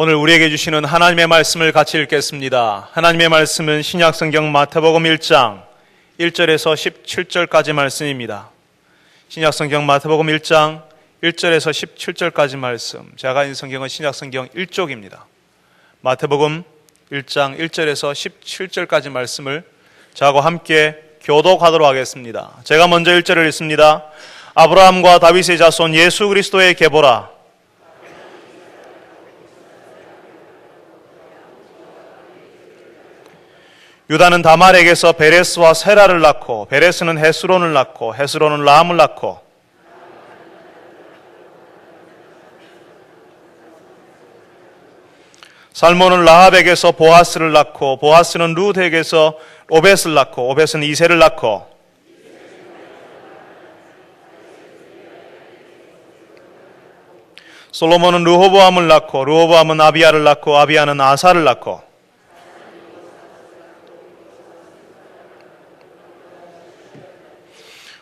오늘 우리에게 주시는 하나님의 말씀을 같이 읽겠습니다. 하나님의 말씀은 신약성경 마태복음 1장 1절에서 17절까지 말씀입니다. 신약성경 마태복음 1장 1절에서 17절까지 말씀. 제가 가진 성경은 신약성경 1쪽입니다. 마태복음 1장 1절에서 17절까지 말씀을 저하고 함께 교독하도록 하겠습니다. 제가 먼저 1절을 읽습니다. 아브라함과 다윗의 자손 예수 그리스도의 계보라. 유다는 다말에게서 베레스와 세라를 낳고 베레스는 헤스론을 낳고 헤스론은 라함을 낳고 살몬은 라합에게서 보아스를 낳고 보아스는 룻에게서 오벳을 낳고 오벳은 이새를 낳고 솔로몬은 르호보암을 낳고 르호보암은 아비야를 낳고 아비야는 아사를 낳고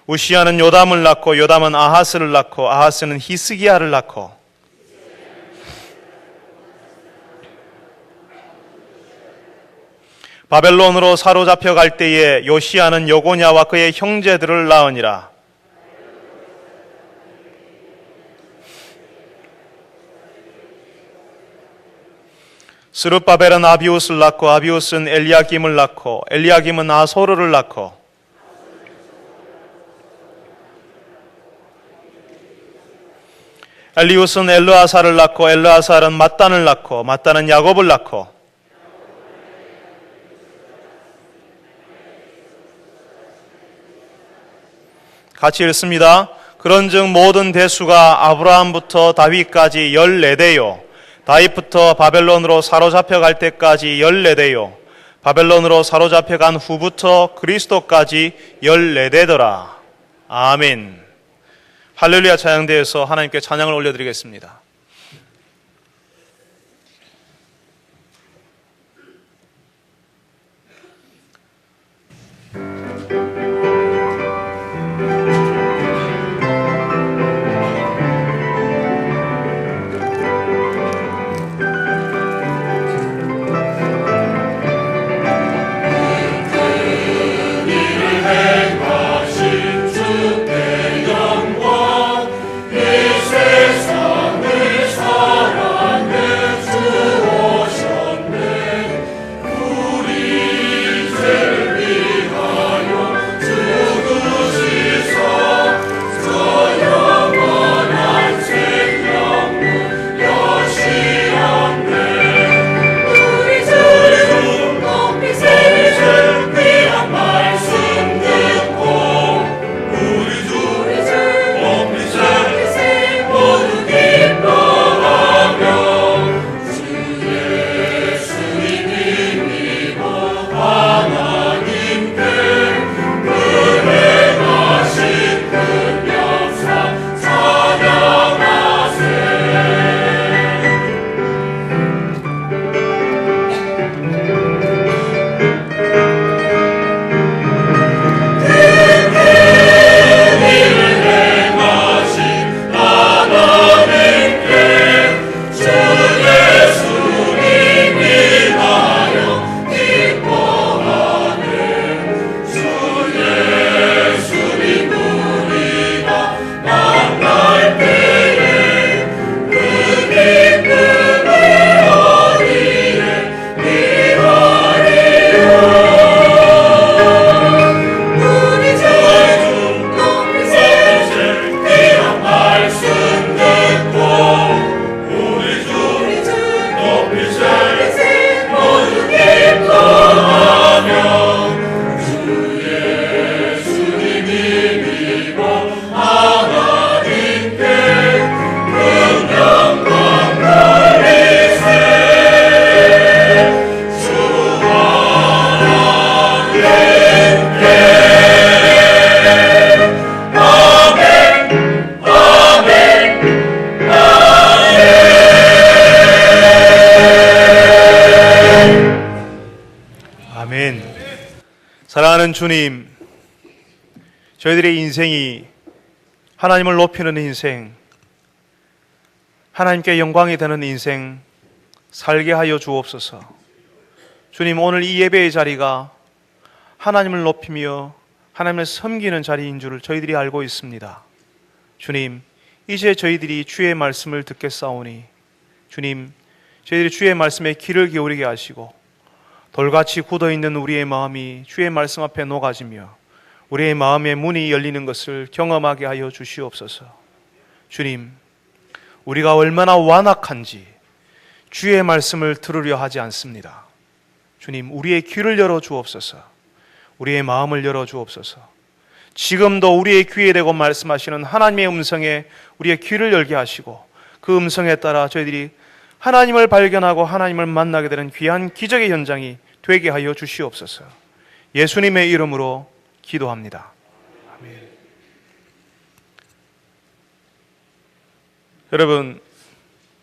우시야는 요담을 낳고 요담은 아하스를 낳고 아하스는 히스기야를 낳고 바벨론으로 사로잡혀 갈 때에 요시야는 여고냐와 그의 형제들을 낳으니라. 스룹바벨은 아비우스를 낳고 아비우스는 엘리야김을 낳고 엘리야김은 아소르를 낳고 엘리우스는 엘르아살을 낳고 엘르아살은 mat단을 낳고 mat단은 야곱을 낳고 같이 읽습니다. 그런즉 모든 대수가 아브라함부터 다윗까지 14대요 다윗부터 바벨론으로 사로잡혀 갈 때까지 14대요 바벨론으로 사로잡혀 간 후부터 그리스도까지 14대더라. 아멘. 할렐루야 찬양대에서 하나님께 찬양을 올려드리겠습니다. 사랑하는 주님, 저희들의 인생이 하나님을 높이는 인생, 하나님께 영광이 되는 인생, 살게 하여 주옵소서. 주님, 오늘 이 예배의 자리가 하나님을 높이며 하나님을 섬기는 자리인 줄을 저희들이 알고 있습니다. 주님, 이제 저희들이 주의 말씀을 듣겠사오니 주님, 저희들이 주의 말씀에 귀를 기울이게 하시고 돌같이 굳어있는 우리의 마음이 주의 말씀 앞에 녹아지며 우리의 마음의 문이 열리는 것을 경험하게 하여 주시옵소서. 주님, 우리가 얼마나 완악한지 주의 말씀을 들으려 하지 않습니다. 주님, 우리의 귀를 열어 주옵소서. 우리의 마음을 열어 주옵소서. 지금도 우리의 귀에 대고 말씀하시는 하나님의 음성에 우리의 귀를 열게 하시고 그 음성에 따라 저희들이 하나님을 발견하고 하나님을 만나게 되는 귀한 기적의 현장이 되게 하여 주시옵소서. 예수님의 이름으로 기도합니다. 아멘. 여러분,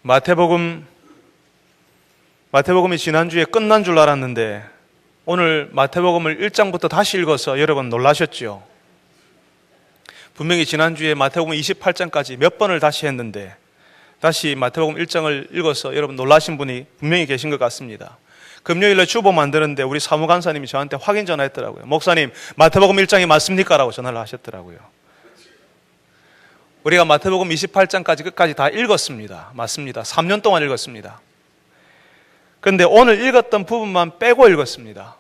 마태복음이 지난주에 끝난 줄 알았는데 오늘 마태복음을 1장부터 다시 읽어서 여러분 놀라셨죠? 분명히 지난주에 마태복음 28장까지 몇 번을 다시 했는데 다시 마태복음 1장을 읽어서 여러분 놀라신 분이 분명히 계신 것 같습니다. 금요일에 주보 만드는데 우리 사무간사님이 저한테 확인 전화했더라고요. 목사님, 마태복음 1장이 맞습니까? 라고 전화를 하셨더라고요. 우리가 마태복음 28장까지 끝까지 다 읽었습니다. 맞습니다. 3년 동안 읽었습니다. 그런데 오늘 읽었던 부분만 빼고 읽었습니다.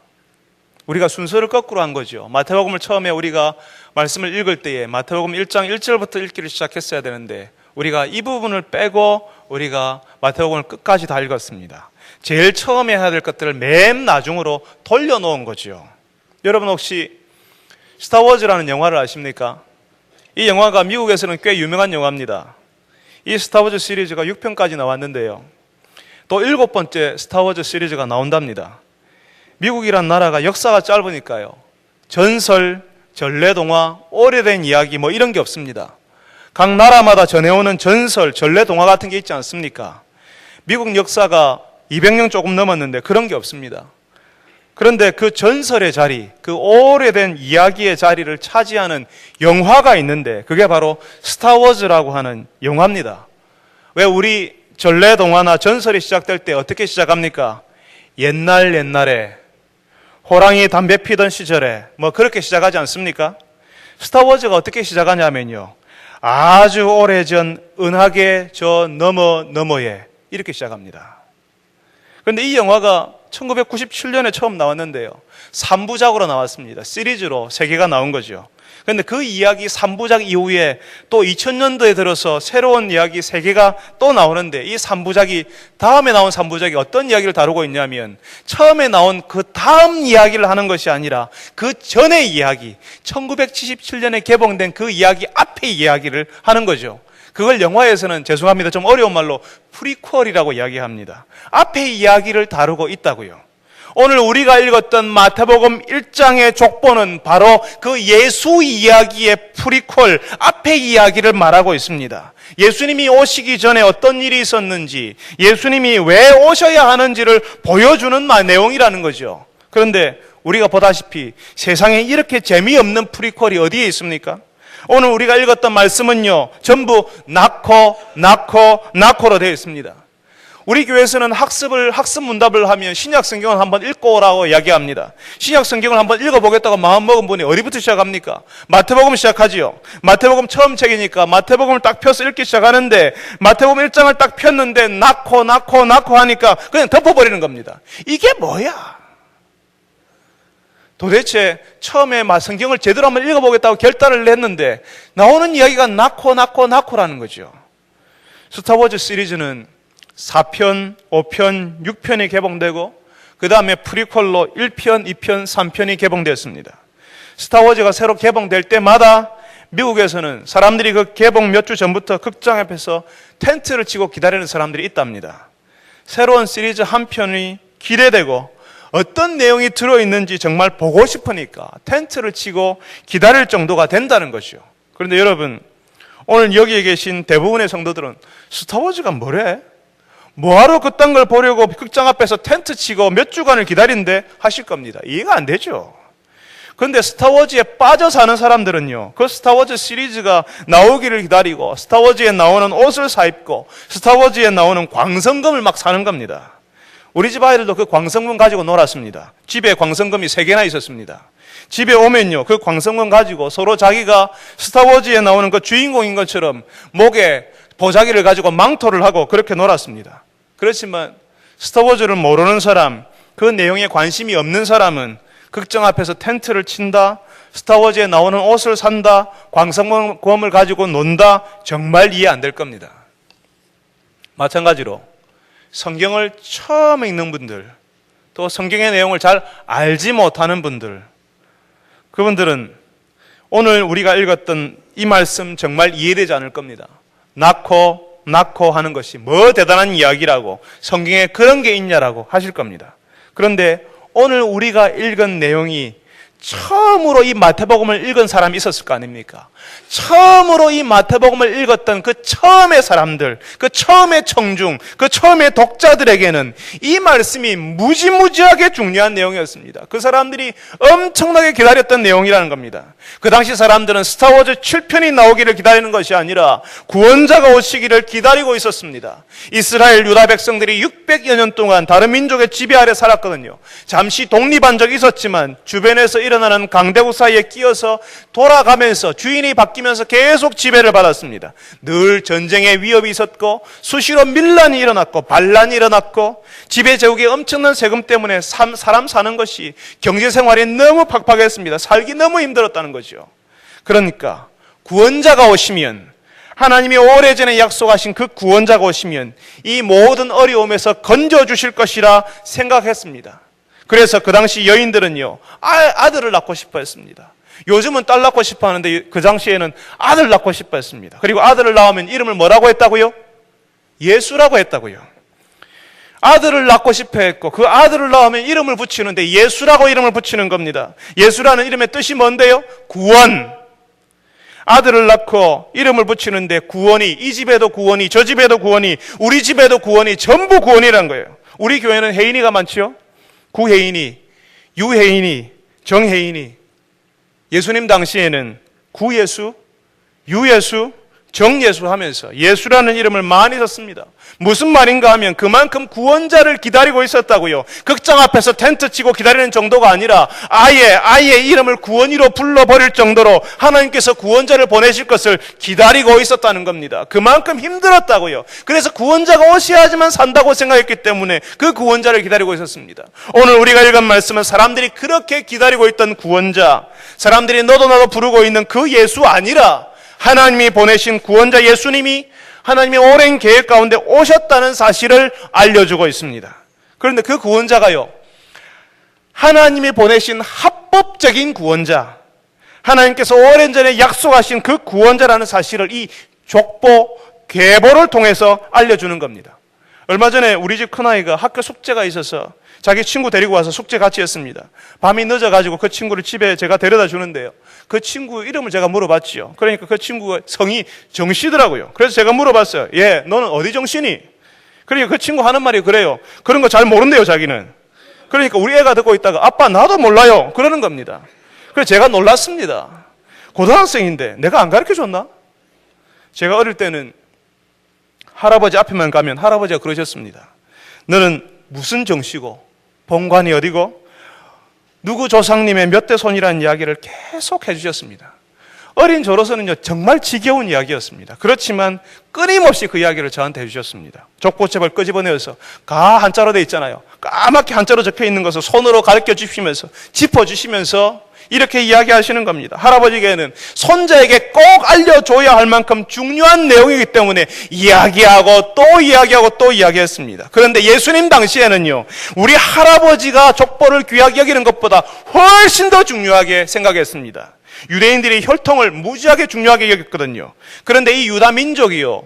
우리가 순서를 거꾸로 한 거죠. 마태복음을 처음에 우리가 말씀을 읽을 때에 마태복음 1장 1절부터 읽기를 시작했어야 되는데 우리가 이 부분을 빼고 우리가 마태복음을 끝까지 다 읽었습니다. 제일 처음에 해야 될 것들을 맨 나중으로 돌려놓은 거죠. 여러분 혹시 스타워즈라는 영화를 아십니까? 이 영화가 미국에서는 꽤 유명한 영화입니다. 이 스타워즈 시리즈가 6편까지 나왔는데요. 또 7번째 스타워즈 시리즈가 나온답니다. 미국이란 나라가 역사가 짧으니까요. 전설, 전래동화, 오래된 이야기 뭐 이런 게 없습니다. 각 나라마다 전해오는 전설, 전래동화 같은 게 있지 않습니까? 미국 역사가 200년 조금 넘었는데 그런 게 없습니다. 그런데 그 전설의 자리, 그 오래된 이야기의 자리를 차지하는 영화가 있는데 그게 바로 스타워즈라고 하는 영화입니다. 왜 우리 전래동화나 전설이 시작될 때 어떻게 시작합니까? 옛날에 호랑이 담배 피던 시절에 뭐 그렇게 시작하지 않습니까? 스타워즈가 어떻게 시작하냐면요, 아주 오래전 은하계 저 너머에 이렇게 시작합니다. 그런데 이 영화가 1997년에 처음 나왔는데요, 3부작으로 나왔습니다. 시리즈로 3개가 나온 거죠. 그런데 그 이야기 3부작 이후에 또 2000년도에 들어서 새로운 이야기 3개가 또 나오는데 이 3부작이, 다음에 나온 3부작이 어떤 이야기를 다루고 있냐면 처음에 나온 그 다음 이야기를 하는 것이 아니라 그 전의 이야기, 1977년에 개봉된 그 이야기 앞의 이야기를 하는 거죠. 그걸 영화에서는 죄송합니다, 좀 어려운 말로 프리퀄이라고 이야기합니다. 앞의 이야기를 다루고 있다고요. 오늘 우리가 읽었던 마태복음 1장의 족보는 바로 그 예수 이야기의 프리퀄, 앞의 이야기를 말하고 있습니다. 예수님이 오시기 전에 어떤 일이 있었는지, 예수님이 왜 오셔야 하는지를 보여주는 내용이라는 거죠. 그런데 우리가 보다시피 세상에 이렇게 재미없는 프리퀄이 어디에 있습니까? 오늘 우리가 읽었던 말씀은요, 전부 낳고로 되어 있습니다. 우리 교회에서는 학습 문답을 하면 신약 성경을 한번 읽고 오라고 이야기합니다. 신약 성경을 한번 읽어보겠다고 마음먹은 분이 어디부터 시작합니까? 마태복음 시작하지요. 마태복음 처음 책이니까 마태복음을 딱 펴서 읽기 시작하는데 마태복음 1장을 딱 폈는데 낳고 하니까 그냥 덮어버리는 겁니다. 이게 뭐야? 도대체 처음에 성경을 제대로 한번 읽어보겠다고 결단을 했는데 나오는 이야기가 낳고라는 거죠. 스타워즈 시리즈는 4편, 5편, 6편이 개봉되고 그 다음에 프리퀄로 1편, 2편, 3편이 개봉되었습니다. 스타워즈가 새로 개봉될 때마다 미국에서는 사람들이 그 개봉 몇 주 전부터 극장 앞에서 텐트를 치고 기다리는 사람들이 있답니다. 새로운 시리즈 한 편이 기대되고 어떤 내용이 들어있는지 정말 보고 싶으니까 텐트를 치고 기다릴 정도가 된다는 것이요. 그런데 여러분, 오늘 여기에 계신 대부분의 성도들은 스타워즈가 뭐래? 뭐하러 그딴 걸 보려고 극장 앞에서 텐트 치고 몇 주간을 기다린대? 하실 겁니다. 이해가 안 되죠. 그런데 스타워즈에 빠져 사는 사람들은요, 그 스타워즈 시리즈가 나오기를 기다리고 스타워즈에 나오는 옷을 사입고 스타워즈에 나오는 광선검을 막 사는 겁니다. 우리 집 아이들도 그 광선검 가지고 놀았습니다. 집에 광선검이 3개나 있었습니다. 집에 오면요, 그 광선검 가지고 서로 자기가 스타워즈에 나오는 그 주인공인 것처럼 목에 보자기를 가지고 망토를 하고 그렇게 놀았습니다. 그렇지만 스타워즈를 모르는 사람, 그 내용에 관심이 없는 사람은 극장 앞에서 텐트를 친다, 스타워즈에 나오는 옷을 산다, 광선검을 가지고 논다, 정말 이해 안 될 겁니다. 마찬가지로 성경을 처음 읽는 분들, 또 성경의 내용을 잘 알지 못하는 분들, 그분들은 오늘 우리가 읽었던 이 말씀 정말 이해되지 않을 겁니다. 낳고 하는 것이 뭐 대단한 이야기라고, 성경에 그런 게 있냐라고 하실 겁니다. 그런데 오늘 우리가 읽은 내용이 처음으로 이 마태복음을 읽은 사람이 있었을 거 아닙니까? 처음으로 이 마태복음을 읽었던 그 처음의 사람들, 그 처음의 청중, 그 처음의 독자들에게는 이 말씀이 무지무지하게 중요한 내용이었습니다. 그 사람들이 엄청나게 기다렸던 내용이라는 겁니다. 그 당시 사람들은 스타워즈 7편이 나오기를 기다리는 것이 아니라 구원자가 오시기를 기다리고 있었습니다. 이스라엘 유다 백성들이 600여 년 동안 다른 민족의 지배 아래 살았거든요. 잠시 독립한 적이 있었지만 주변에서 일어나는 강대국 사이에 끼어서 돌아가면서 주인이 바뀌면서 계속 지배를 받았습니다. 늘 전쟁의 위협이 있었고 수시로 밀란이 일어났고 반란이 일어났고 지배 제국의 엄청난 세금 때문에 사람 사는 것이 경제생활이 너무 팍팍했습니다. 살기 너무 힘들었다는 거죠. 그러니까 구원자가 오시면, 하나님이 오래전에 약속하신 그 구원자가 오시면 이 모든 어려움에서 건져주실 것이라 생각했습니다. 그래서 그 당시 여인들은요, 아들을 낳고 싶어 했습니다. 요즘은 딸 낳고 싶어 하는데 그 당시에는 아들 낳고 싶어 했습니다. 그리고 아들을 낳으면 이름을 뭐라고 했다고요? 예수라고 했다고요. 아들을 낳고 싶어 했고 그 아들을 낳으면 이름을 붙이는데 예수라고 이름을 붙이는 겁니다. 예수라는 이름의 뜻이 뭔데요? 구원. 아들을 낳고 이름을 붙이는데 구원이, 이 집에도 구원이, 저 집에도 구원이, 우리 집에도 구원이, 전부 구원이라는 거예요. 우리 교회는 혜인이가 많죠? 구혜인이, 유혜인이, 정혜인이. 예수님 당시에는 구예수, 유예수, 정예수 하면서 예수라는 이름을 많이 썼습니다. 무슨 말인가 하면 그만큼 구원자를 기다리고 있었다고요. 극장 앞에서 텐트 치고 기다리는 정도가 아니라 아예 이름을 구원이로 불러버릴 정도로 하나님께서 구원자를 보내실 것을 기다리고 있었다는 겁니다. 그만큼 힘들었다고요. 그래서 구원자가 오셔야지만 산다고 생각했기 때문에 그 구원자를 기다리고 있었습니다. 오늘 우리가 읽은 말씀은 사람들이 그렇게 기다리고 있던 구원자, 사람들이 너도 나도 부르고 있는 그 예수 아니라 하나님이 보내신 구원자 예수님이 하나님의 오랜 계획 가운데 오셨다는 사실을 알려주고 있습니다. 그런데 그 구원자가요, 하나님이 보내신 합법적인 구원자, 하나님께서 오랜 전에 약속하신 그 구원자라는 사실을 이 족보, 계보를 통해서 알려주는 겁니다. 얼마 전에 우리 집 큰아이가 학교 숙제가 있어서 자기 친구 데리고 와서 숙제 같이 했습니다. 밤이 늦어가지고 그 친구를 집에 제가 데려다 주는데요, 그 친구 이름을 제가 물어봤지요. 그러니까 그 친구가 성이 정씨더라고요. 그래서 제가 물어봤어요. 얘, 너는 어디 정씨니? 그러니까 그 친구 하는 말이 그래요. 그런 거 잘 모른대요, 자기는. 그러니까 우리 애가 듣고 있다가 아빠 나도 몰라요, 그러는 겁니다. 그래서 제가 놀랐습니다. 고등학생인데 내가 안 가르쳐줬나? 제가 어릴 때는 할아버지 앞에만 가면 할아버지가 그러셨습니다. 너는 무슨 정씨고 본관이 어디고 누구 조상님의 몇 대 손이라는 이야기를 계속 해주셨습니다. 어린 저로서는요, 정말 지겨운 이야기였습니다. 그렇지만 끊임없이 그 이야기를 저한테 해주셨습니다. 족보책을 끄집어내어서 가 한자로 돼 있잖아요. 까맣게 한자로 적혀 있는 것을 손으로 가르쳐 주시면서 짚어주시면서 이렇게 이야기하시는 겁니다. 할아버지에게는 손자에게 꼭 알려줘야 할 만큼 중요한 내용이기 때문에 이야기하고 또 이야기하고 또 이야기했습니다. 그런데 예수님 당시에는요, 우리 할아버지가 족보를 귀하게 여기는 것보다 훨씬 더 중요하게 생각했습니다. 유대인들이 혈통을 무지하게 중요하게 여겼거든요. 그런데 이 유다 민족이요,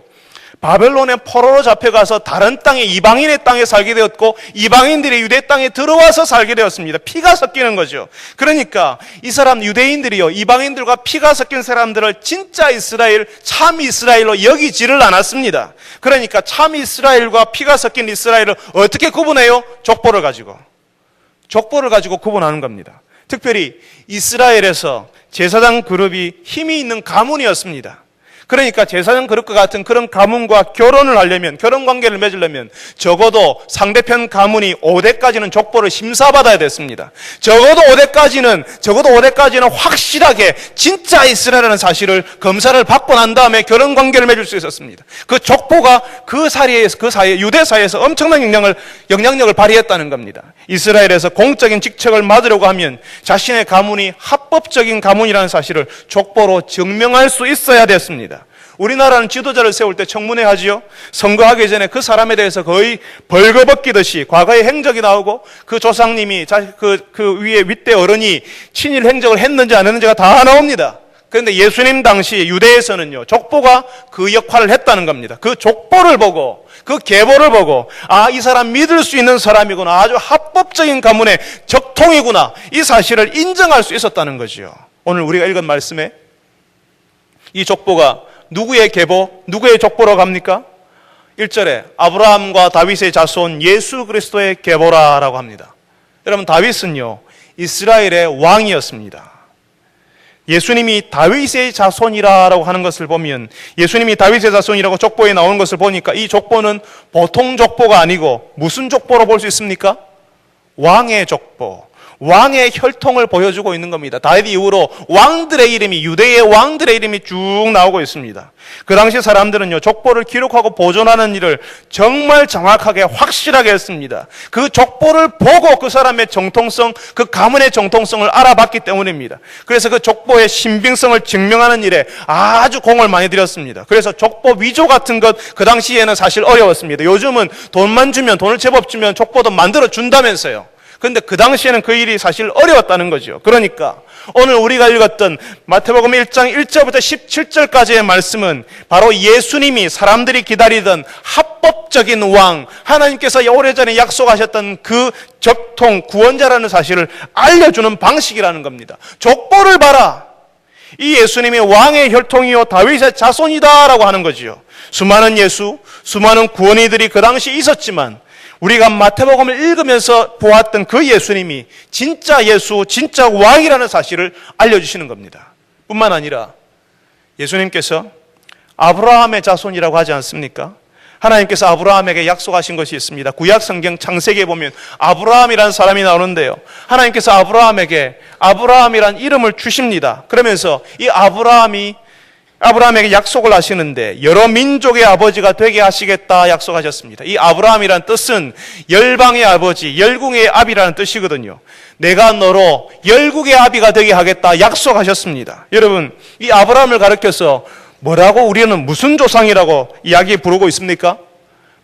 바벨론의 포로로 잡혀가서 다른 땅에, 이방인의 땅에 살게 되었고 이방인들이 유대 땅에 들어와서 살게 되었습니다. 피가 섞이는 거죠. 그러니까 이 사람 유대인들이요, 이방인들과 피가 섞인 사람들을 진짜 이스라엘, 참 이스라엘로 여기지를 않았습니다. 그러니까 참 이스라엘과 피가 섞인 이스라엘을 어떻게 구분해요? 족보를 가지고 구분하는 겁니다. 특별히 이스라엘에서 제사장 그룹이 힘이 있는 가문이었습니다. 그러니까 제사장 그룹과 같은 그런 가문과 결혼을 하려면, 결혼 관계를 맺으려면 적어도 상대편 가문이 5대까지는 족보를 심사받아야 됐습니다. 적어도 5대까지는 확실하게 진짜 이스라엘이라는 사실을 검사를 받고 난 다음에 결혼 관계를 맺을 수 있었습니다. 그 족보가 그 사이에 유대 사회에서 엄청난 영향력을 발휘했다는 겁니다. 이스라엘에서 공적인 직책을 맡으려고 하면 자신의 가문이 합법적인 가문이라는 사실을 족보로 증명할 수 있어야 됐습니다. 우리나라는 지도자를 세울 때 청문회 하지요. 선거하기 전에 그 사람에 대해서 거의 벌거벗기듯이 과거의 행적이 나오고 그 조상님이 그 위에 윗대 어른이 친일 행적을 했는지 안 했는지가 다 나옵니다. 그런데 예수님 당시 유대에서는요, 족보가 그 역할을 했다는 겁니다. 그 족보를 보고, 그 계보를 보고, 아, 이 사람 믿을 수 있는 사람이구나, 아주 합법적인 가문의 적통이구나, 이 사실을 인정할 수 있었다는 거죠. 오늘 우리가 읽은 말씀에 이 족보가 누구의 계보, 누구의 족보로 갑니까? 1절에 아브라함과 다윗의 자손 예수 그리스도의 계보라라고 합니다. 여러분, 다윗은요, 이스라엘의 왕이었습니다. 예수님이 다윗의 자손이라고 하는 것을 보면, 예수님이 다윗의 자손이라고 족보에 나오는 것을 보니까 이 족보는 보통 족보가 아니고 무슨 족보로 볼 수 있습니까? 왕의 족보, 왕의 혈통을 보여주고 있는 겁니다. 다윗 이후로 왕들의 이름이, 유대의 왕들의 이름이 쭉 나오고 있습니다. 그 당시 사람들은요, 족보를 기록하고 보존하는 일을 정말 정확하게 확실하게 했습니다. 그 족보를 보고 그 사람의 정통성, 그 가문의 정통성을 알아봤기 때문입니다. 그래서 그 족보의 신빙성을 증명하는 일에 아주 공을 많이 들였습니다. 그래서 족보 위조 같은 것 그 당시에는 사실 어려웠습니다. 요즘은 돈만 주면, 돈을 제법 주면 족보도 만들어 준다면서요. 그런데 그 당시에는 그 일이 사실 어려웠다는 거죠. 그러니까 오늘 우리가 읽었던 마태복음 1장 1절부터 17절까지의 말씀은 바로 예수님이 사람들이 기다리던 합법적인 왕, 하나님께서 오래전에 약속하셨던 그 적통, 구원자라는 사실을 알려주는 방식이라는 겁니다. 족보를 봐라. 이 예수님이 왕의 혈통이요 다윗의 자손이다라고 하는 거지요. 수많은 예수, 수많은 구원이들이 그 당시 있었지만 우리가 마태복음을 읽으면서 보았던 그 예수님이 진짜 예수, 진짜 왕이라는 사실을 알려주시는 겁니다. 뿐만 아니라 예수님께서 아브라함의 자손이라고 하지 않습니까? 하나님께서 아브라함에게 약속하신 것이 있습니다. 구약 성경 창세기에 보면 아브라함이라는 사람이 나오는데요, 하나님께서 아브라함에게 아브라함이라는 이름을 주십니다. 그러면서 이 아브라함에게 약속을 하시는데 여러 민족의 아버지가 되게 하시겠다 약속하셨습니다. 이 아브라함이란 뜻은 열방의 아버지, 열궁의 아비라는 뜻이거든요. 내가 너로 열국의 아비가 되게 하겠다 약속하셨습니다. 여러분, 이 아브라함을 가르쳐서 뭐라고 우리는 무슨 조상이라고 이야기 부르고 있습니까?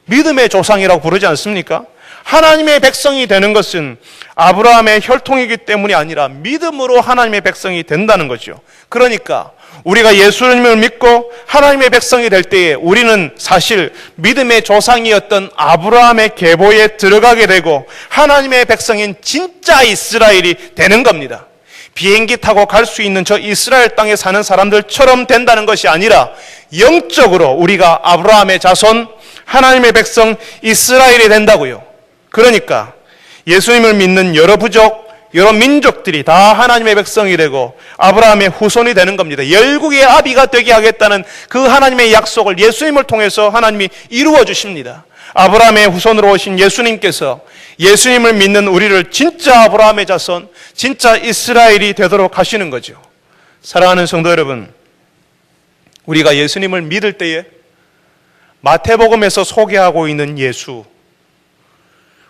믿음의 조상이라고 부르지 않습니까? 하나님의 백성이 되는 것은 아브라함의 혈통이기 때문이 아니라 믿음으로 하나님의 백성이 된다는 거죠. 그러니까 우리가 예수님을 믿고 하나님의 백성이 될 때에 우리는 사실 믿음의 조상이었던 아브라함의 계보에 들어가게 되고 하나님의 백성인 진짜 이스라엘이 되는 겁니다. 비행기 타고 갈 수 있는 저 이스라엘 땅에 사는 사람들처럼 된다는 것이 아니라 영적으로 우리가 아브라함의 자손, 하나님의 백성 이스라엘이 된다고요. 그러니까 예수님을 믿는 여러 부족, 여러 민족들이 다 하나님의 백성이 되고 아브라함의 후손이 되는 겁니다. 열국의 아비가 되게 하겠다는 그 하나님의 약속을 예수님을 통해서 하나님이 이루어 주십니다. 아브라함의 후손으로 오신 예수님께서 예수님을 믿는 우리를 진짜 아브라함의 자손, 진짜 이스라엘이 되도록 하시는 거죠. 사랑하는 성도 여러분, 우리가 예수님을 믿을 때에 마태복음에서 소개하고 있는 예수,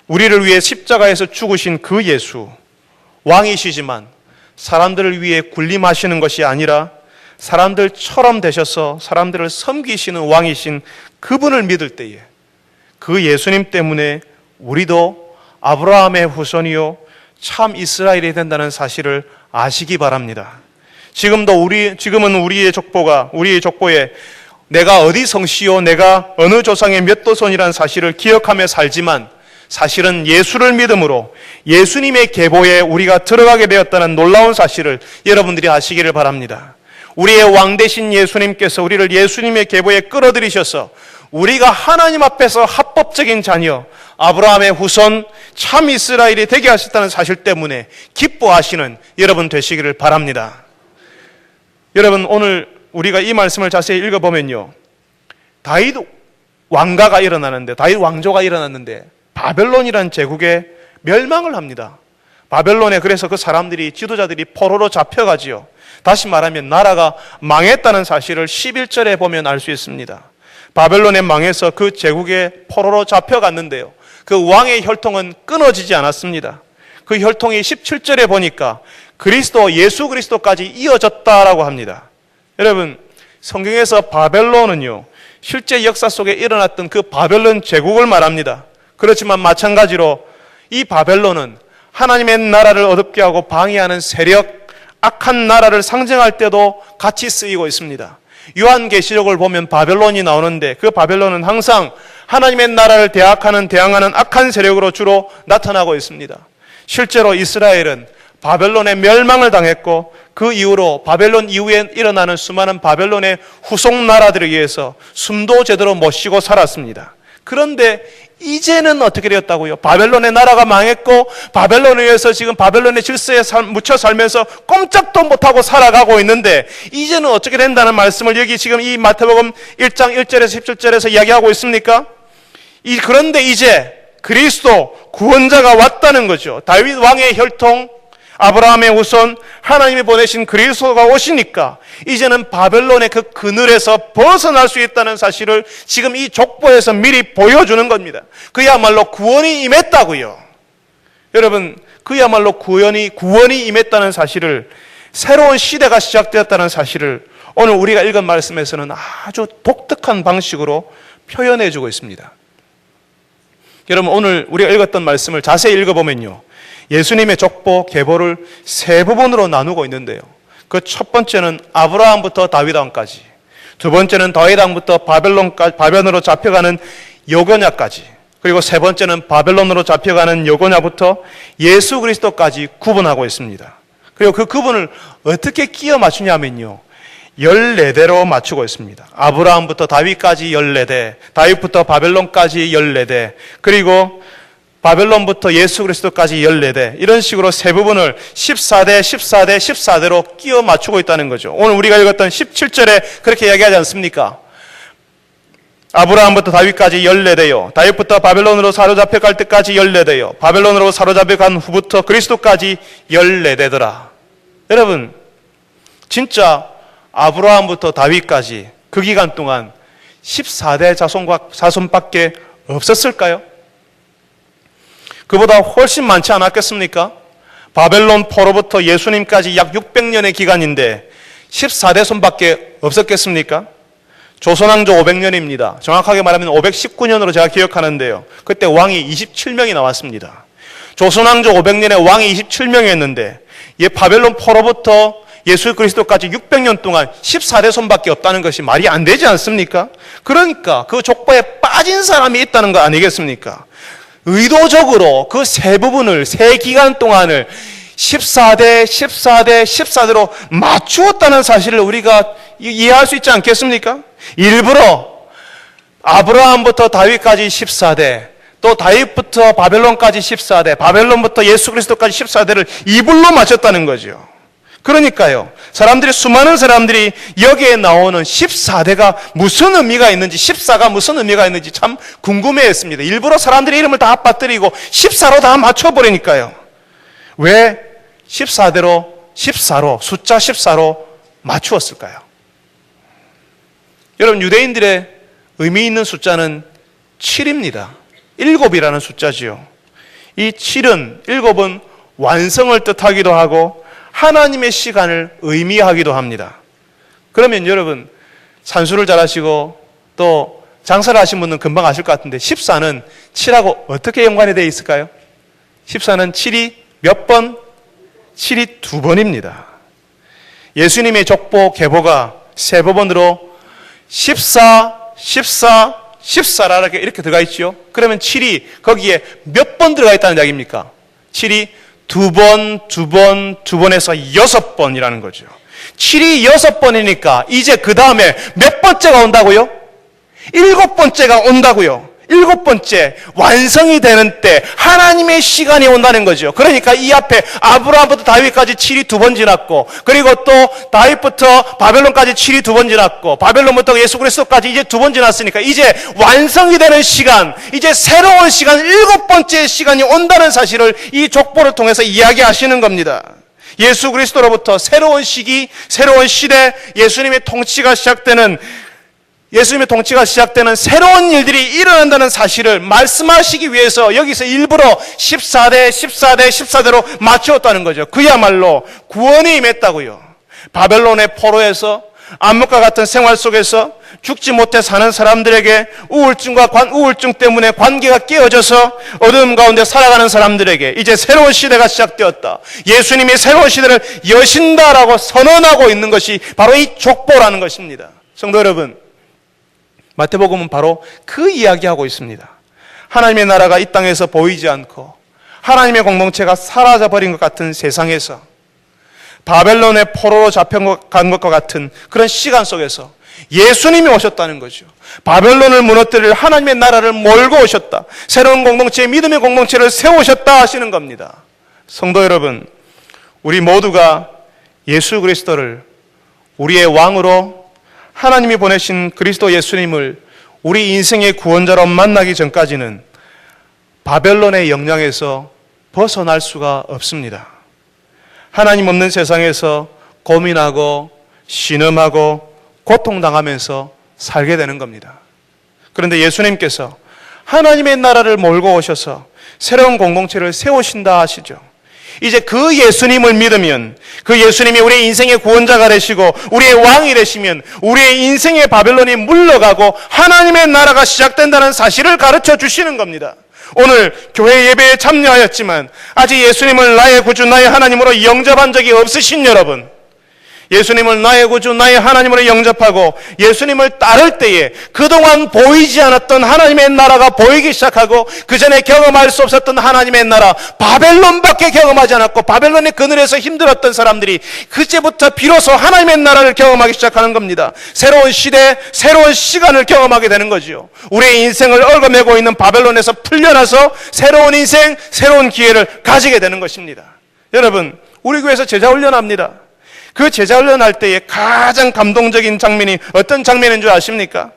우리를 위해 십자가에서 죽으신 그 예수, 왕이시지만 사람들을 위해 군림하시는 것이 아니라 사람들처럼 되셔서 사람들을 섬기시는 왕이신 그분을 믿을 때에 그 예수님 때문에 우리도 아브라함의 후손이요 참 이스라엘이 된다는 사실을 아시기 바랍니다. 지금은 우리의 족보에 내가 어디 성씨요, 내가 어느 조상의 몇 도손이라는 사실을 기억하며 살지만 사실은 예수를 믿음으로 예수님의 계보에 우리가 들어가게 되었다는 놀라운 사실을 여러분들이 아시기를 바랍니다. 우리의 왕 되신 예수님께서 우리를 예수님의 계보에 끌어들이셔서 우리가 하나님 앞에서 합법적인 자녀, 아브라함의 후손, 참 이스라엘이 되게 하셨다는 사실 때문에 기뻐하시는 여러분 되시기를 바랍니다. 여러분, 오늘 우리가 이 말씀을 자세히 읽어보면요, 다윗 왕가가 일어나는데, 다윗 왕조가 일어났는데 바벨론이라는 제국에 멸망을 합니다. 바벨론에 그래서 그 사람들이, 지도자들이 포로로 잡혀가지요. 다시 말하면 나라가 망했다는 사실을 11절에 보면 알 수 있습니다. 바벨론에 망해서 그 제국에 포로로 잡혀갔는데요, 그 왕의 혈통은 끊어지지 않았습니다. 그 혈통이 17절에 보니까 그리스도, 예수 그리스도까지 이어졌다라고 합니다. 여러분, 성경에서 바벨론은요, 실제 역사 속에 일어났던 그 바벨론 제국을 말합니다. 그렇지만 마찬가지로 이 바벨론은 하나님의 나라를 어둡게 하고 방해하는 세력, 악한 나라를 상징할 때도 같이 쓰이고 있습니다. 요한계시록을 보면 바벨론이 나오는데 그 바벨론은 항상 하나님의 나라를 대항하는 악한 세력으로 주로 나타나고 있습니다. 실제로 이스라엘은 바벨론의 멸망을 당했고 그 이후로 바벨론 이후에 일어나는 수많은 바벨론의 후속 나라들에 의해서 숨도 제대로 못 쉬고 살았습니다. 그런데 이제는 어떻게 되었다고요? 바벨론의 나라가 망했고 바벨론에 의해서 지금 바벨론의 질서에 묻혀 살면서 꼼짝도 못하고 살아가고 있는데 이제는 어떻게 된다는 말씀을 여기 지금 이 마태복음 1장 1절에서 17절에서 이야기하고 있습니까? 그런데 이제 그리스도 구원자가 왔다는 거죠. 다윗 왕의 혈통, 아브라함의 후손, 하나님이 보내신 그리스도가 오시니까 이제는 바벨론의 그 그늘에서 벗어날 수 있다는 사실을 지금 이 족보에서 미리 보여주는 겁니다. 그야말로 구원이 임했다고요. 여러분, 그야말로 구원이 임했다는 사실을, 새로운 시대가 시작되었다는 사실을 오늘 우리가 읽은 말씀에서는 아주 독특한 방식으로 표현해 주고 있습니다. 여러분, 오늘 우리가 읽었던 말씀을 자세히 읽어보면요, 예수님의 족보 계보를 세 부분으로 나누고 있는데요, 그 첫 번째는 아브라함부터 다윗 왕까지, 두 번째는 다윗 왕부터 바벨론으로 잡혀가는 여고냐까지, 그리고 세 번째는 바벨론으로 잡혀가는 여고냐부터 예수 그리스도까지 구분하고 있습니다. 그리고 그 구분을 어떻게 끼워 맞추냐면요, 14대로 맞추고 있습니다. 아브라함부터 다윗까지 14대, 다윗부터 바벨론까지 14대, 그리고 바벨론부터 예수 그리스도까지 14대, 이런 식으로 세 부분을 14대, 14대, 14대로 끼워 맞추고 있다는 거죠. 오늘 우리가 읽었던 17절에 그렇게 이야기하지 않습니까? 아브라함부터 다윗까지 14대요, 다윗부터 바벨론으로 사로잡혀 갈 때까지 14대요, 바벨론으로 사로잡혀 간 후부터 그리스도까지 14대더라. 여러분, 진짜 아브라함부터 다윗까지 그 기간 동안 14대 자손밖에 없었을까요? 그보다 훨씬 많지 않았겠습니까? 바벨론 포로부터 예수님까지 약 600년의 기간인데 14대 손밖에 없었겠습니까? 조선왕조 500년입니다. 정확하게 말하면 519년으로 제가 기억하는데요, 그때 왕이 27명이 나왔습니다. 조선왕조 500년에 왕이 27명이었는데 바벨론 포로부터 예수 그리스도까지 600년 동안 14대 손밖에 없다는 것이 말이 안 되지 않습니까? 그러니까 그 족보에 빠진 사람이 있다는 거 아니겠습니까? 의도적으로 그 세 부분을, 세 기간 동안을 14대, 14대, 14대로 맞추었다는 사실을 우리가 이해할 수 있지 않겠습니까? 일부러 아브라함부터 다윗까지 14대, 또 다윗부터 바벨론까지 14대, 바벨론부터 예수 그리스도까지 14대를 이불로 맞췄다는 거죠. 그러니까요, 수많은 사람들이 여기에 나오는 14대가 무슨 의미가 있는지, 14가 무슨 의미가 있는지 참 궁금해했습니다. 일부러 사람들의 이름을 다 빠뜨리고 14로 다 맞춰버리니까요. 왜 14대로, 숫자 14로 맞추었을까요? 여러분, 유대인들의 의미 있는 숫자는 7입니다. 7이라는 숫자지요. 이 7은 완성을 뜻하기도 하고 하나님의 시간을 의미하기도 합니다. 그러면 여러분, 산수를 잘 하시고 또 장사를 하신 분은 금방 아실 것 같은데 14는 7하고 어떻게 연관이 되어 있을까요? 14는 7이 몇 번? 7이 2번입니다. 예수님의 족보 계보가 세 부분으로 14, 14, 14라 이렇게 들어가 있죠. 그러면 7이 거기에 몇 번 들어가 있다는 이야기입니까? 7이 2번, 2번, 2번에서 6번이라는 거죠. 7이 6번이니까 이제 그 다음에 몇 번째가 온다고요? 일곱 번째가 온다고요. 일곱 번째, 완성이 되는 때 하나님의 시간이 온다는 거죠. 그러니까 이 앞에 아브라함부터 다윗까지 7이 두 번 지났고, 그리고 또 다윗부터 바벨론까지 7이 두 번 지났고, 바벨론부터 예수 그리스도까지 이제 두 번 지났으니까 이제 완성이 되는 시간, 이제 새로운 시간, 일곱 번째 시간이 온다는 사실을 이 족보를 통해서 이야기하시는 겁니다. 예수 그리스도로부터 새로운 시기, 새로운 시대, 예수님의 통치가 시작되는 새로운 일들이 일어난다는 사실을 말씀하시기 위해서 여기서 일부러 14대로 맞추었다는 거죠. 그야말로 구원이 임했다고요. 바벨론의 포로에서 암흑과 같은 생활 속에서 죽지 못해 사는 사람들에게 우울증 때문에 관계가 깨어져서 어두움 가운데 살아가는 사람들에게 이제 새로운 시대가 시작되었다. 예수님이 새로운 시대를 여신다라고 선언하고 있는 것이 바로 이 족보라는 것입니다. 성도 여러분, 마태복음은 바로 그 이야기하고 있습니다. 하나님의 나라가 이 땅에서 보이지 않고 하나님의 공동체가 사라져버린 것 같은 세상에서 바벨론의 포로로 잡혀간 것과 같은 그런 시간 속에서 예수님이 오셨다는 거죠. 바벨론을 무너뜨릴 하나님의 나라를 몰고 오셨다. 새로운 공동체, 믿음의 공동체를 세우셨다 하시는 겁니다. 성도 여러분, 우리 모두가 예수 그리스도를 우리의 왕으로 하나님이 보내신 그리스도 예수님을 우리 인생의 구원자로 만나기 전까지는 바벨론의 영향에서 벗어날 수가 없습니다. 하나님 없는 세상에서 고민하고 신음하고 고통당하면서 살게 되는 겁니다. 그런데 예수님께서 하나님의 나라를 몰고 오셔서 새로운 공동체를 세우신다 하시죠. 이제 그 예수님을 믿으면, 그 예수님이 우리의 인생의 구원자가 되시고 우리의 왕이 되시면 우리의 인생의 바벨론이 물러가고 하나님의 나라가 시작된다는 사실을 가르쳐 주시는 겁니다. 오늘 교회 예배에 참여하였지만 아직 예수님을 나의 구주, 나의 하나님으로 영접한 적이 없으신 여러분, 예수님을 나의 구주, 나의 하나님으로 영접하고 예수님을 따를 때에 그동안 보이지 않았던 하나님의 나라가 보이기 시작하고 그 전에 경험할 수 없었던 하나님의 나라, 바벨론밖에 경험하지 않았고 바벨론의 그늘에서 힘들었던 사람들이 그제부터 비로소 하나님의 나라를 경험하기 시작하는 겁니다. 새로운 시대, 새로운 시간을 경험하게 되는 거죠. 우리의 인생을 얽어매고 있는 바벨론에서 풀려나서 새로운 인생, 새로운 기회를 가지게 되는 것입니다. 여러분, 우리 교회에서 제자 훈련합니다. 그 제자 훈련할 때에 가장 감동적인 장면이 어떤 장면인 줄 아십니까?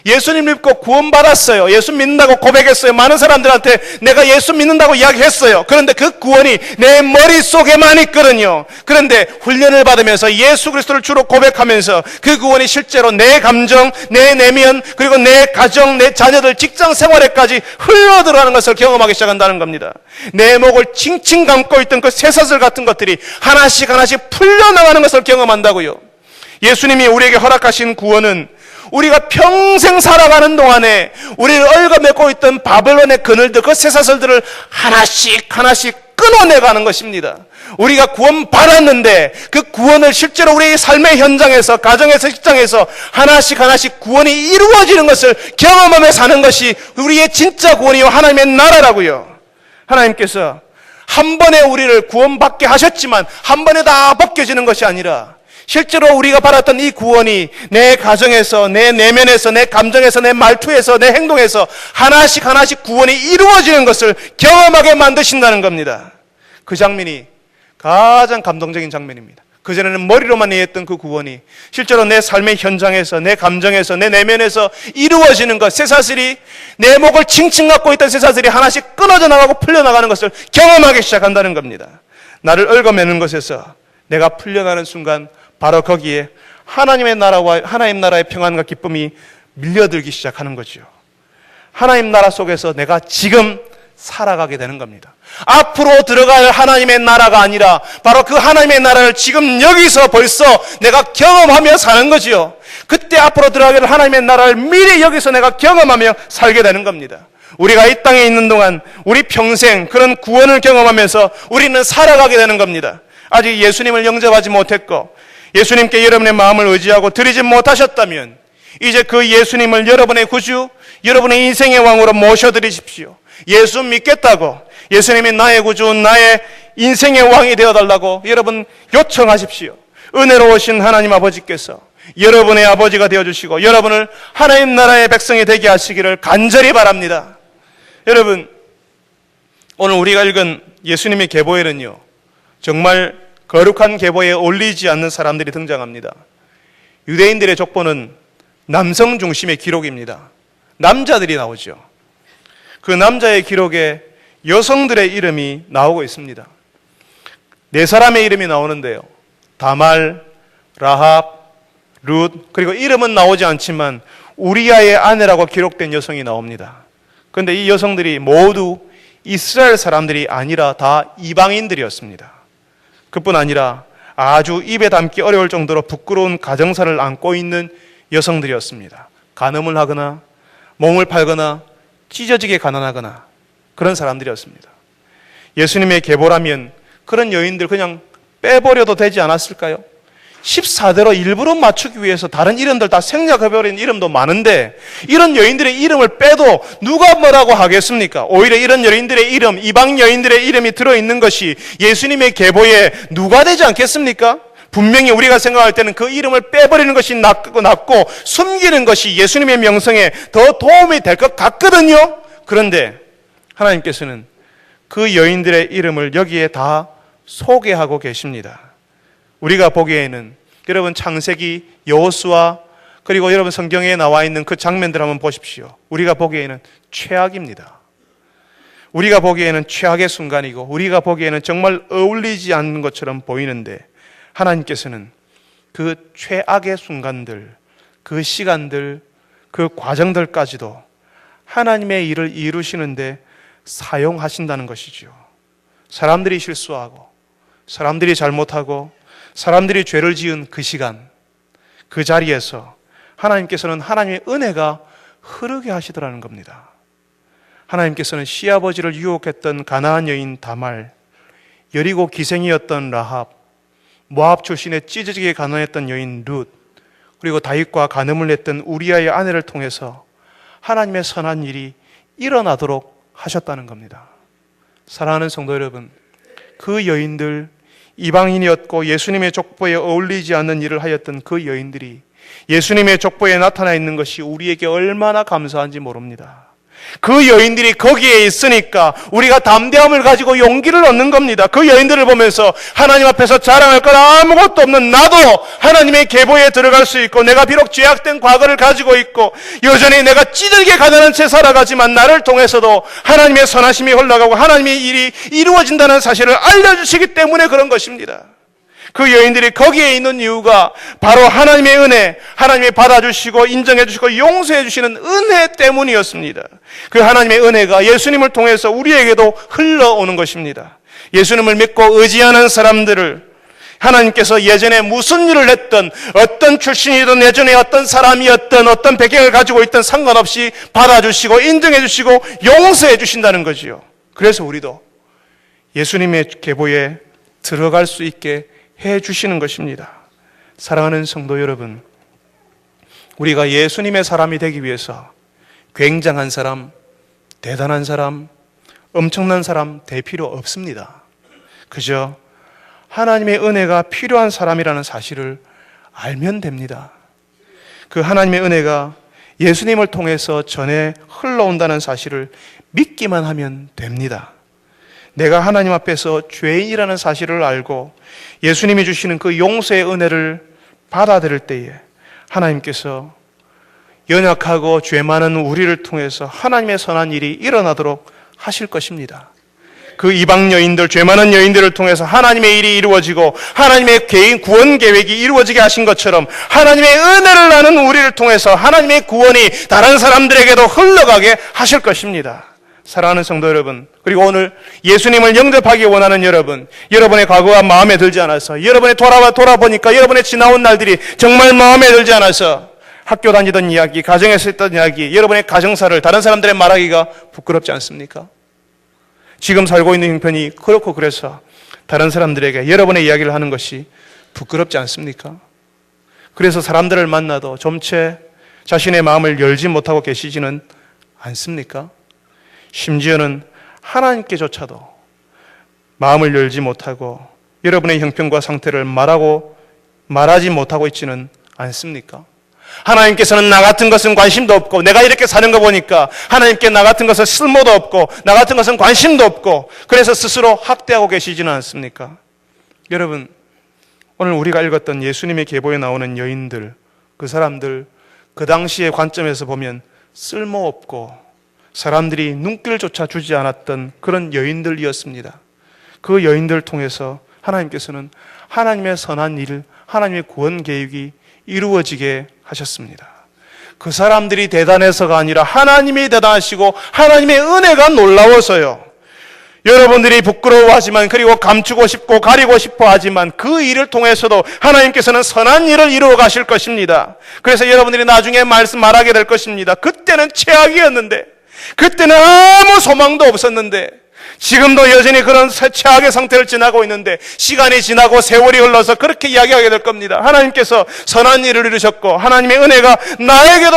예수님 믿고 구원받았어요. 예수 믿는다고 고백했어요. 많은 사람들한테 내가 예수 믿는다고 이야기했어요. 그런데 그 구원이 내 머릿속에만 있거든요. 그런데 훈련을 받으면서 예수 그리스도를 주로 고백하면서 그 구원이 실제로 내 감정, 내 내면, 그리고 내 가정, 내 자녀들, 직장 생활에까지 흘러들어가는 것을 경험하기 시작한다는 겁니다. 내 목을 칭칭 감고 있던 그 쇠사슬 같은 것들이 하나씩 풀려나가는 것을 경험한다고요. 예수님이 우리에게 허락하신 구원은 우리가 평생 살아가는 동안에 우리를 얽어매고 있던 바벨론의 그늘들, 그 쇠사슬들을 하나씩 끊어내가는 것입니다. 우리가 구원받았는데 그 구원을 실제로 우리의 삶의 현장에서, 가정에서, 직장에서 하나씩 구원이 이루어지는 것을 경험하며 사는 것이 우리의 진짜 구원이요 하나님의 나라라고요. 하나님께서 한 번에 우리를 구원받게 하셨지만 한 번에 다 벗겨지는 것이 아니라 실제로 우리가 받았던 이 구원이 내 가정에서, 내 내면에서, 내 감정에서, 내 말투에서, 내 행동에서 하나씩 구원이 이루어지는 것을 경험하게 만드신다는 겁니다. 그 장면이 가장 감동적인 장면입니다. 그전에는 머리로만 이해했던 그 구원이 실제로 내 삶의 현장에서, 내 감정에서, 내 내면에서 이루어지는 것, 쇠사슬이, 내 목을 칭칭 갖고 있던 쇠사슬이 하나씩 끊어져 나가고 풀려나가는 것을 경험하기 시작한다는 겁니다. 나를 얽어매는 것에서 내가 풀려나는 순간 바로 거기에 하나님의 나라와 하나님 나라의 평안과 기쁨이 밀려들기 시작하는 거죠. 하나님 나라 속에서 내가 지금 살아가게 되는 겁니다. 앞으로 들어갈 하나님의 나라가 아니라 바로 그 하나님의 나라를 지금 여기서 벌써 내가 경험하며 사는 거지요. 그때 앞으로 들어가게 하나님의 나라를 미리 여기서 내가 경험하며 살게 되는 겁니다. 우리가 이 땅에 있는 동안 우리 평생 그런 구원을 경험하면서 우리는 살아가게 되는 겁니다. 아직 예수님을 영접하지 못했고 예수님께 여러분의 마음을 의지하고 드리지 못하셨다면 이제 그 예수님을 여러분의 구주, 여러분의 인생의 왕으로 모셔드리십시오. 예수 믿겠다고, 예수님이 나의 구주, 나의 인생의 왕이 되어달라고 여러분 요청하십시오. 은혜로우신 하나님 아버지께서 여러분의 아버지가 되어주시고 여러분을 하나님 나라의 백성이 되게 하시기를 간절히 바랍니다. 여러분, 오늘 우리가 읽은 예수님의 계보에는요, 정말 거룩한 계보에 어울리지 않는 사람들이 등장합니다. 유대인들의 족보는 남성 중심의 기록입니다. 남자들이 나오죠. 그 남자의 기록에 여성들의 이름이 나오고 있습니다. 네 사람의 이름이 나오는데요. 다말, 라합, 룻, 그리고 이름은 나오지 않지만 우리아의 아내라고 기록된 여성이 나옵니다. 그런데 이 여성들이 모두 이스라엘 사람들이 아니라 다 이방인들이었습니다. 그뿐 아니라 아주 입에 담기 어려울 정도로 부끄러운 가정사를 안고 있는 여성들이었습니다. 간음을 하거나 몸을 팔거나 찢어지게 가난하거나 그런 사람들이었습니다. 예수님의 계보라면 그런 여인들 그냥 빼버려도 되지 않았을까요? 14대로 일부러 맞추기 위해서 다른 이름들 다 생략해버린 이름도 많은데 이런 여인들의 이름을 빼도 누가 뭐라고 하겠습니까? 오히려 이런 여인들의 이름, 이방 여인들의 이름이 들어있는 것이 예수님의 계보에 누가 되지 않겠습니까? 분명히 우리가 생각할 때는 그 이름을 빼버리는 것이 낫고 숨기는 것이 예수님의 명성에 더 도움이 될 것 같거든요. 그런데 하나님께서는 그 여인들의 이름을 여기에 다 소개하고 계십니다. 우리가 보기에는 여러분 창세기, 여호수아 그리고 여러분 성경에 나와 있는 그 장면들 한번 보십시오. 우리가 보기에는 최악입니다. 우리가 보기에는 최악의 순간이고 우리가 보기에는 정말 어울리지 않는 것처럼 보이는데 하나님께서는 그 최악의 순간들, 그 시간들, 그 과정들까지도 하나님의 일을 이루시는데 사용하신다는 것이죠. 사람들이 실수하고 사람들이 잘못하고 사람들이 죄를 지은 그 시간, 그 자리에서 하나님께서는 하나님의 은혜가 흐르게 하시더라는 겁니다. 하나님께서는 시아버지를 유혹했던 가나안 여인 다말, 여리고 기생이었던 라합, 모압 출신의 찢어지게 가난했던 여인 룻, 그리고 다윗과 간음을 냈던 우리아의 아내를 통해서 하나님의 선한 일이 일어나도록 하셨다는 겁니다. 사랑하는 성도 여러분, 그 여인들, 이방인이었고 예수님의 족보에 어울리지 않는 일을 하였던 그 여인들이 예수님의 족보에 나타나 있는 것이 우리에게 얼마나 감사한지 모릅니다. 그 여인들이 거기에 있으니까 우리가 담대함을 가지고 용기를 얻는 겁니다. 그 여인들을 보면서 하나님 앞에서 자랑할 것 아무것도 없는 나도 하나님의 계보에 들어갈 수 있고 내가 비록 죄악된 과거를 가지고 있고 여전히 내가 찌들게 가난한 채 살아가지만 나를 통해서도 하나님의 선하심이 흘러가고 하나님의 일이 이루어진다는 사실을 알려주시기 때문에 그런 것입니다. 그 여인들이 거기에 있는 이유가 바로 하나님의 은혜, 하나님이 받아주시고 인정해주시고 용서해주시는 은혜 때문이었습니다. 그 하나님의 은혜가 예수님을 통해서 우리에게도 흘러오는 것입니다. 예수님을 믿고 의지하는 사람들을 하나님께서 예전에 무슨 일을 했던 어떤 출신이든 예전에 어떤 사람이었던 어떤 배경을 가지고 있던 상관없이 받아주시고 인정해주시고 용서해주신다는 거지요. 그래서 우리도 예수님의 계보에 들어갈 수 있게 해 주시는 것입니다. 사랑하는 성도 여러분, 우리가 예수님의 사람이 되기 위해서 굉장한 사람, 대단한 사람, 엄청난 사람 될 필요 없습니다. 그저 하나님의 은혜가 필요한 사람이라는 사실을 알면 됩니다. 그 하나님의 은혜가 예수님을 통해서 전해 흘러온다는 사실을 믿기만 하면 됩니다. 내가 하나님 앞에서 죄인이라는 사실을 알고 예수님이 주시는 그 용서의 은혜를 받아들일 때에 하나님께서 연약하고 죄 많은 우리를 통해서 하나님의 선한 일이 일어나도록 하실 것입니다. 그 이방 여인들, 죄 많은 여인들을 통해서 하나님의 일이 이루어지고 하나님의 개인 구원 계획이 이루어지게 하신 것처럼 하나님의 은혜를 나는 우리를 통해서 하나님의 구원이 다른 사람들에게도 흘러가게 하실 것입니다. 사랑하는 성도 여러분, 그리고 오늘 예수님을 영접하기 원하는 여러분, 여러분의 과거가 마음에 들지 않아서, 여러분의 돌아보니까 여러분의 지나온 날들이 정말 마음에 들지 않아서 학교 다니던 이야기, 가정에서 했던 이야기, 여러분의 가정사를 다른 사람들의 말하기가 부끄럽지 않습니까? 지금 살고 있는 형편이 그렇고 그래서 다른 사람들에게 여러분의 이야기를 하는 것이 부끄럽지 않습니까? 그래서 사람들을 만나도 좀채 자신의 마음을 열지 못하고 계시지는 않습니까? 심지어는 하나님께조차도 마음을 열지 못하고 여러분의 형편과 상태를 말하지 못하고 있지는 않습니까? 하나님께서는 나 같은 것은 관심도 없고, 내가 이렇게 사는 거 보니까 하나님께 나 같은 것은 쓸모도 없고, 나 같은 것은 관심도 없고, 그래서 스스로 학대하고 계시지는 않습니까? 여러분, 오늘 우리가 읽었던 예수님의 계보에 나오는 여인들, 그 사람들, 그 당시의 관점에서 보면 쓸모없고 사람들이 눈길조차 주지 않았던 그런 여인들이었습니다. 그 여인들을 통해서 하나님께서는 하나님의 선한 일, 하나님의 구원 계획이 이루어지게 하셨습니다. 그 사람들이 대단해서가 아니라 하나님이 대단하시고 하나님의 은혜가 놀라워서요. 여러분들이 부끄러워하지만, 그리고 감추고 싶고 가리고 싶어 하지만 그 일을 통해서도 하나님께서는 선한 일을 이루어 가실 것입니다. 그래서 여러분들이 나중에 말하게 될 것입니다. 그때는 최악이었는데, 그때는 아무 소망도 없었는데, 지금도 여전히 그런 최악의 상태를 지나고 있는데, 시간이 지나고 세월이 흘러서 그렇게 이야기하게 될 겁니다. 하나님께서 선한 일을 이루셨고 하나님의 은혜가 나에게도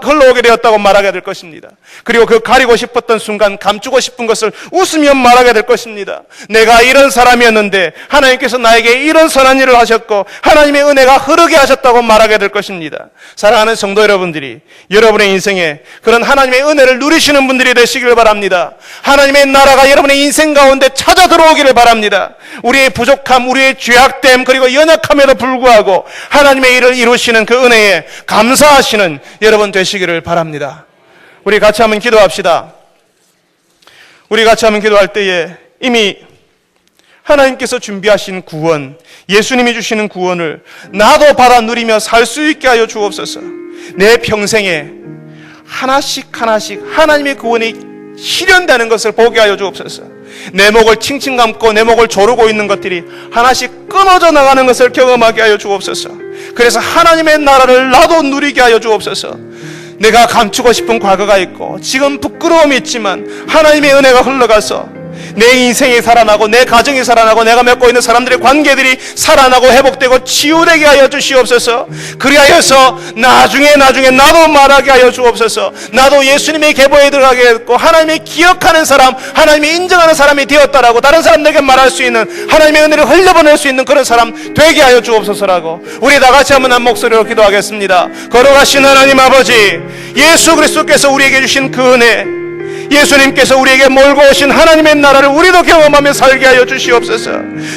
흘러오게 되었다고 말하게 될 것입니다. 그리고 그 가리고 싶었던 순간, 감추고 싶은 것을 웃으며 말하게 될 것입니다. 내가 이런 사람이었는데 하나님께서 나에게 이런 선한 일을 하셨고 하나님의 은혜가 흐르게 하셨다고 말하게 될 것입니다. 사랑하는 성도 여러분들이 여러분의 인생에 그런 하나님의 은혜를 누리시는 분들이 되시길 바랍니다. 하나님의 나라가 여러분의 인생 가운데 찾아 들어오기를 바랍니다. 우리의 부족함, 우리의 죄악됨, 그리고 연약함에도 불구하고 하나님의 일을 이루시는 그 은혜에 감사하시는 여러분 되시기를 바랍니다. 우리 같이 한번 기도합시다. 우리 같이 한번 기도할 때에 이미 하나님께서 준비하신 구원, 예수님이 주시는 구원을 나도 받아 누리며 살 수 있게 하여 주옵소서. 내 평생에 하나씩 하나님의 구원이 실현되는 것을 보게 하여 주옵소서. 내 목을 칭칭 감고 내 목을 조르고 있는 것들이 하나씩 끊어져 나가는 것을 경험하게 하여 주옵소서. 그래서 하나님의 나라를 나도 누리게 하여 주옵소서. 내가 감추고 싶은 과거가 있고 지금 부끄러움이 있지만 하나님의 은혜가 흘러가서 내 인생이 살아나고 내 가정이 살아나고 내가 맺고 있는 사람들의 관계들이 살아나고 회복되고 치유되게 하여 주시옵소서. 그리하여서 나중에 나도 말하게 하여 주옵소서. 나도 예수님의 계보에 들어가게 했고 하나님이 기억하는 사람, 하나님이 인정하는 사람이 되었다라고 다른 사람들에게 말할 수 있는, 하나님의 은혜를 흘려보낼 수 있는 그런 사람 되게 하여 주옵소서라고 우리 다 같이 한번 한 목소리로 기도하겠습니다. 거룩하신 하나님 아버지, 예수 그리스도께서 우리에게 주신 그 은혜, 예수님께서 우리에게 몰고 오신 하나님의 나라를 우리도 경험하며 살게 하여 주시옵소서.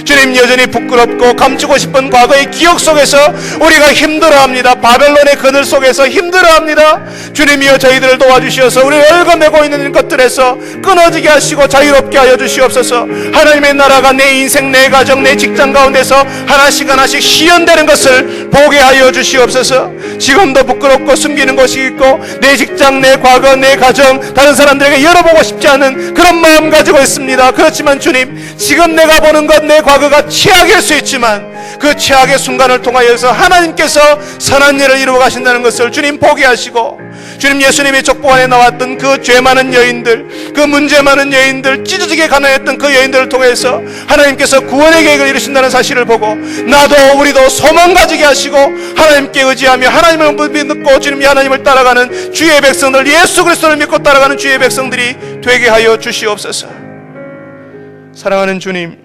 주님, 여전히 부끄럽고 감추고 싶은 과거의 기억 속에서 우리가 힘들어합니다. 바벨론의 그늘 속에서 힘들어합니다. 주님이여, 저희들을 도와주시어서 우리를 얽어매고 있는 것들에서 끊어지게 하시고 자유롭게 하여 주시옵소서. 하나님의 나라가 내 인생, 내 가정, 내 직장 가운데서 하나씩 실현되는 것을 보게 하여 주시옵소서. 지금도 부끄럽고 숨기는 것이 있고 내 직장, 내 과거, 내 가정, 다른 사람들에게 열어보고 싶지 않은 그런 마음 가지고 있습니다. 그렇지만 주님, 지금 내가 보는 것, 내 과거가 최악일 수 있지만 그 최악의 순간을 통하여서 하나님께서 선한 일을 이루어 가신다는 것을 주님 보게 하시고, 주님, 예수님의 족보 안에 나왔던 그 죄 많은 여인들, 그 문제 많은 여인들, 찢어지게 가난했던 그 여인들을 통해서 하나님께서 구원의 계획을 이루신다는 사실을 보고 나도 우리도 소망 가지게 하시고 하나님께 의지하며 하나님을 믿고 주님이 하나님을 따라가는 주의 백성들, 예수 그리스도를 믿고 따라가는 주의 백성들이 되게 하여 주시옵소서. 사랑하는 주님,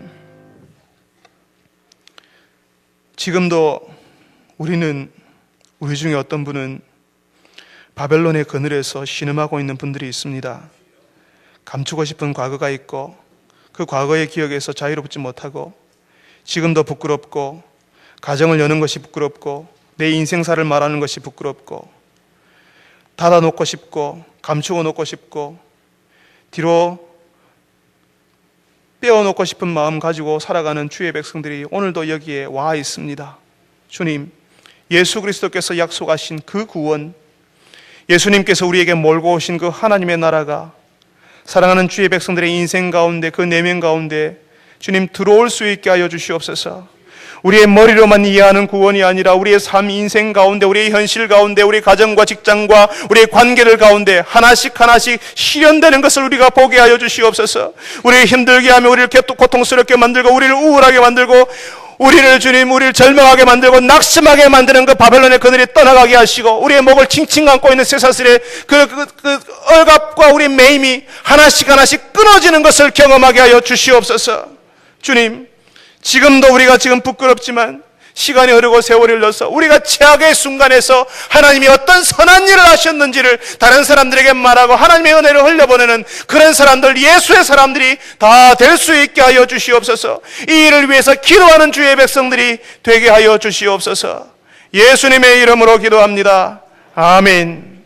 지금도 우리 중에 어떤 분은 바벨론의 그늘에서 신음하고 있는 분들이 있습니다. 감추고 싶은 과거가 있고 그 과거의 기억에서 자유롭지 못하고 지금도 부끄럽고 가정을 여는 것이 부끄럽고 내 인생사를 말하는 것이 부끄럽고 닫아놓고 싶고 감추어 놓고 싶고 뒤로 빼어놓고 싶은 마음 가지고 살아가는 주의 백성들이 오늘도 여기에 와 있습니다. 주님, 예수 그리스도께서 약속하신 그 구원, 예수님께서 우리에게 몰고 오신 그 하나님의 나라가 사랑하는 주의 백성들의 인생 가운데, 그 내면 가운데 주님 들어올 수 있게 하여 주시옵소서. 우리의 머리로만 이해하는 구원이 아니라 우리의 삶, 인생 가운데, 우리의 현실 가운데, 우리 가정과 직장과 우리의 관계들 가운데 하나씩 실현되는 것을 우리가 보게 하여 주시옵소서. 우리를 힘들게 하며 우리를 고통스럽게 만들고 우리를 우울하게 만들고 우리를 주님, 우리를 절망하게 만들고 낙심하게 만드는 그 바벨론의 그늘이 떠나가게 하시고 우리의 목을 칭칭 감고 있는 쇠사슬의 그 억압과 우리의 매임이 하나씩 끊어지는 것을 경험하게 하여 주시옵소서. 주님, 지금도 우리가 지금 부끄럽지만 시간이 흐르고 세월이 흘러서 우리가 최악의 순간에서 하나님이 어떤 선한 일을 하셨는지를 다른 사람들에게 말하고 하나님의 은혜를 흘려보내는 그런 사람들, 예수의 사람들이 다 될 수 있게 하여 주시옵소서. 이 일을 위해서 기도하는 주의 백성들이 되게 하여 주시옵소서. 예수님의 이름으로 기도합니다. 아멘.